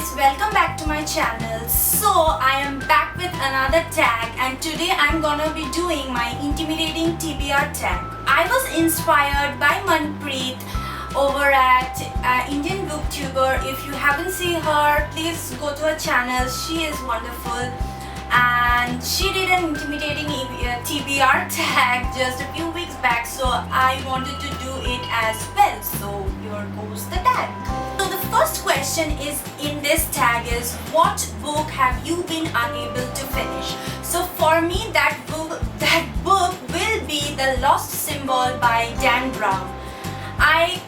guys, welcome back to my channel. So I am back with another tag and today I'm gonna be doing my intimidating TBR tag. I was inspired by Manpreet over at Indian booktuber. If you haven't seen her, please go to her channel. She is wonderful and she did an intimidating TBR tag just a few weeks back, so I wanted to do it as well. So here goes the tag. So the first question is in this tag is, what book have you been unable to finish? So for me that book will be The Lost Symbol by Dan Brown. I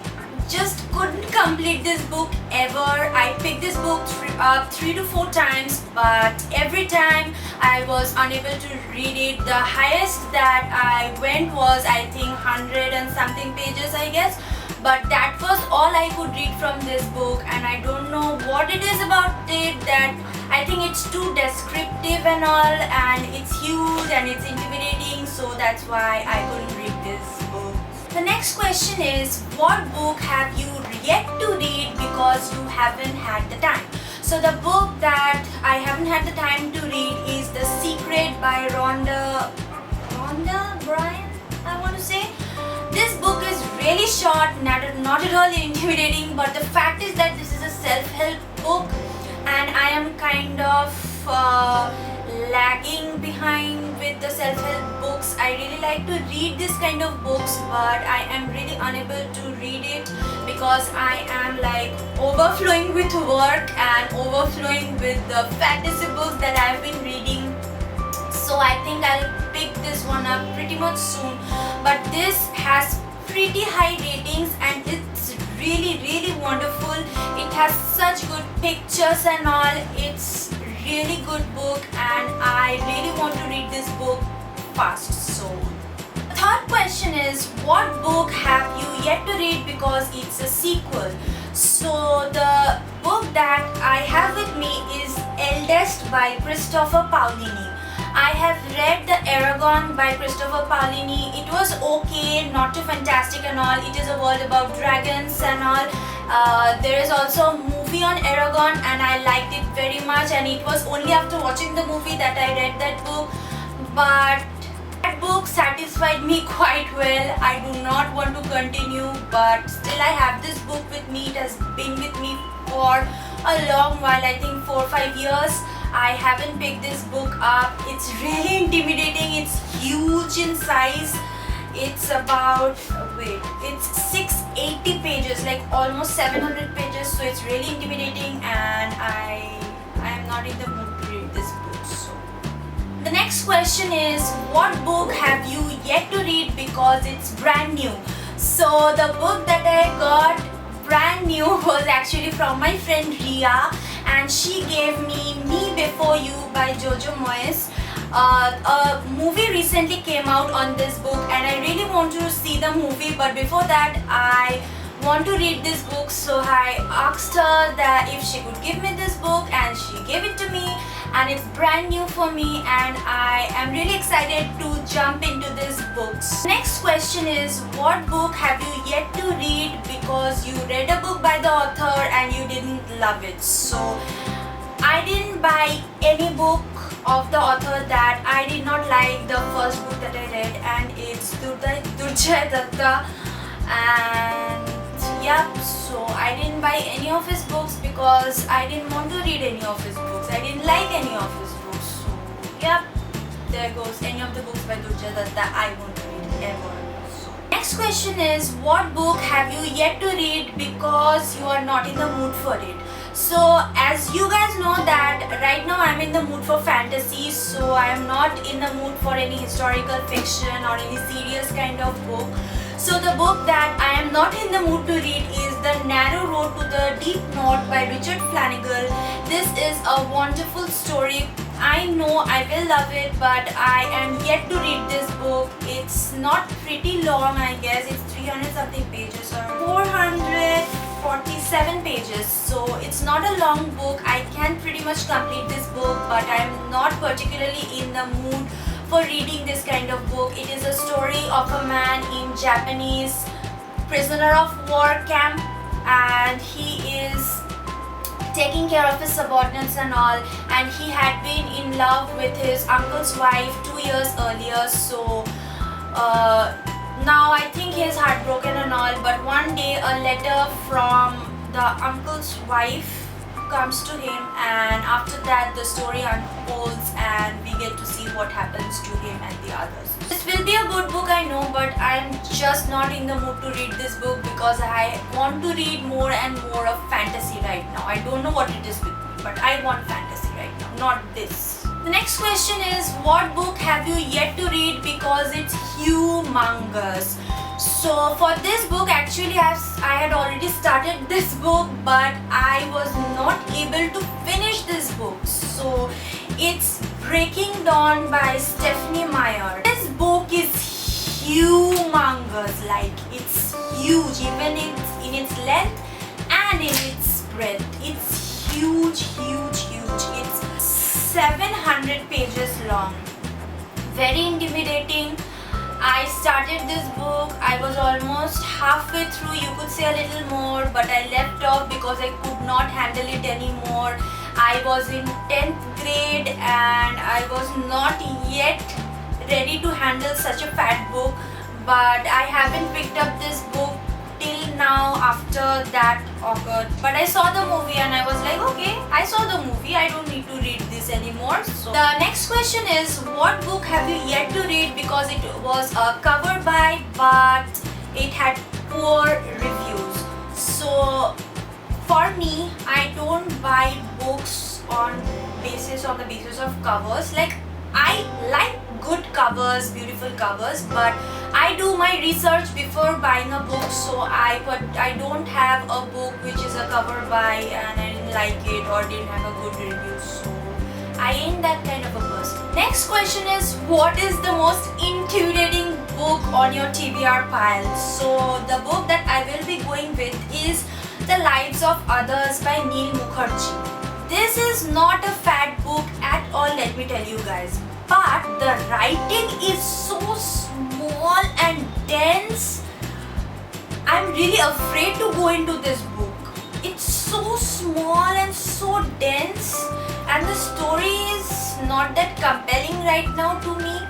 just couldn't complete this book ever. I picked this book up 3 to 4 times, but every time I was unable to read it. The highest that I went was I think 100 and something pages, I guess. But that was all I could read from this book, and I don't know what it is about it that I think it's too descriptive and all, and it's huge and it's intimidating, so that's why I couldn't read this book. The next question is, what book have you yet to read because you haven't had the time? So the book that I haven't had the time to read is The Secret by Rhonda Byrne, I want to say. This book is really short, not at all intimidating, but the fact is that this is a self-help book and I am kind of lagging behind with the self-help books. I really like to read this kind of books, but I am really unable to read it because I am like overflowing with work and overflowing with the fantasy books that I have been reading. So I think I'll pick this one up pretty much soon. But this has pretty high ratings and it's really wonderful. It has such good pictures and all. It's really good book and I really want to read this book fast. So the third question is, what book have you yet to read because it's a sequel? So the book that I have with me is Eldest by Christopher Paolini. I have read The Eragon by Christopher Paolini. It was okay, not too fantastic and all. It is a world about dragons and all. There is also a movie on Eragon and I liked it very much, and it was only after watching the movie that I read that book. But that book satisfied me quite well. I do not want to continue, but still I have this book with me. It has been with me for a long while, I think 4 or 5 years. I haven't picked this book up. It's really intimidating. It's huge in size. It's about, it's 680 pages, like almost 700 pages. So it's really intimidating and I am not in the mood to read this book. So the next question is, what book have you yet to read because it's brand new? So the book that I got brand new was actually from my friend Ria, and she gave me Me Before You by Jojo Moyes. A movie recently came out on this book and I really want to see the movie, but before that I want to read this book. So I asked her that if she could give me this book and she gave it to me, and it's brand new for me and I am really excited to jump into this book. Next question is, what book have you yet to read because you read a book by the author and you didn't love it? So I didn't buy any book of the author that I did not like the first book that I read, and it's Durjay Datta. And yep, so I didn't buy any of his books because I didn't want to read any of his books. I didn't like any of his books. So yep, there goes any of the books by Durjay Datta I won't read ever. So next question is, what book have you yet to read because you are not in the mood for it? So as you guys know that right now I'm in the mood for fantasy, so I am not in the mood for any historical fiction or any serious kind of book. So the book that I am not in the mood to read is The Narrow Road to the Deep North by Richard Flanagan. This is a wonderful story. I know I will love it, but I am yet to read this book. It's not pretty long, I guess. It's 300 something pages or 447 pages. So it's not a long book. I can pretty much complete this book, but I'm not particularly in the mood for reading this kind of book. It is a story of a man in Japanese prisoner of war camp, and he is taking care of his subordinates and all, and he had been in love with his uncle's wife 2 years earlier. So now I think he is heartbroken and all, but one day a letter from the uncle's wife comes to him, and after that the story unfolds and we get to see what happens to him and the others. This will be a good book, I know, but I'm just not in the mood to read this book because I want to read more and more of fantasy right now. I don't know what it is with me, but I want fantasy right now, not this. The next question is, what book have you yet to read because it's humongous? So for this book, actually I had already started this book, but I was not able to finish this book. So it's Breaking Dawn by Stephenie Meyer. This book is humongous, like it's huge, even in its length and in its breadth. It's huge. It's 700 pages long. Very intimidating. I started this book, I was almost halfway through, you could say a little more, but I left off because I could not handle it anymore. I was in 10th grade and I was not yet ready to handle such a fat book, but I haven't picked up this book till now after that occurred. But I saw the movie and I was like, okay, I saw the movie, I don't need to read this anymore. So the next question is, what book have you yet to read because it was a cover buy but it had poor reviews? So for me, I don't buy books on the basis of covers. Like, I like good covers, beautiful covers, but I do my research before buying a book. So I don't have a book which is a cover buy and I didn't like it or didn't have a good review. So I ain't that kind of a person. Next question is, what is the most intimidating book on your TBR pile? So the book that I will be going with is The Lives of Others by Neil Mukherjee. This is not a fat book at all, let me tell you guys. But the writing is so small and dense. I'm really afraid to go into this book. It's so small and so dense, and the story is not that compelling right now to me.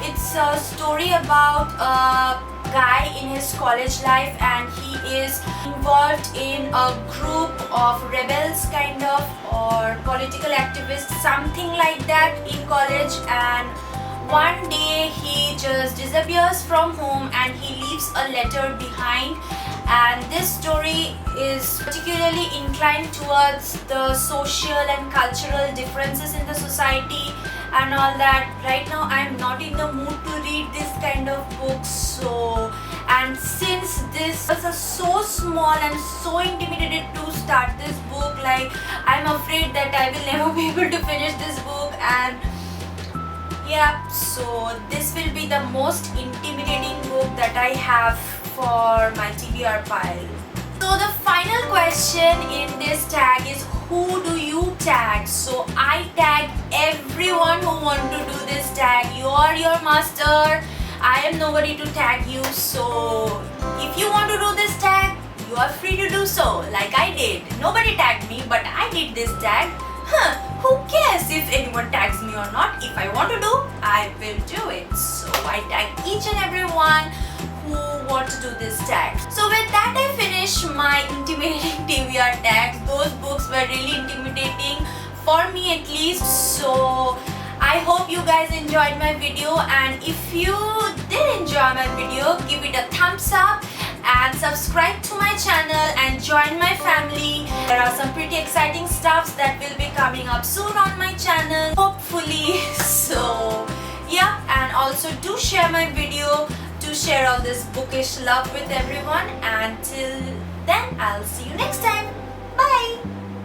It's a story about a guy in his college life, and he is involved in a group of rebels kind of, or political activists, something like that, in college. And one day he just disappears from home and he leaves a letter behind. And this story is particularly inclined towards the social and cultural differences in the society and all that. Right now I'm not in the mood to read this kind of books. So, and since this is so small, I'm so intimidated to start this book. Like, I'm afraid that I will never be able to finish this book. And yeah, so this will be the most intimidating book that I have for my TBR pile. So the final question in this tag is, who do you tag? So I tag everyone who want to do this tag. You are your master. I am nobody to tag you. So if you want to do this tag, you are free to do so, like I did. Nobody tagged me, but I did this tag. Who cares if anyone tags me or not? If I want to do, I will do it. So I tag each and everyone who want to do this tag. So with that, I finish my intimidating TBR tags. Those books were really intimidating for me, at least. So I hope you guys enjoyed my video, and if you did enjoy my video, give it a thumbs up and subscribe to my channel and join my family. There are some pretty exciting stuffs that will be coming up soon on my channel, hopefully. So yeah, and also do share my video to share all this bookish love with everyone. Until then, I'll see you next time. Bye.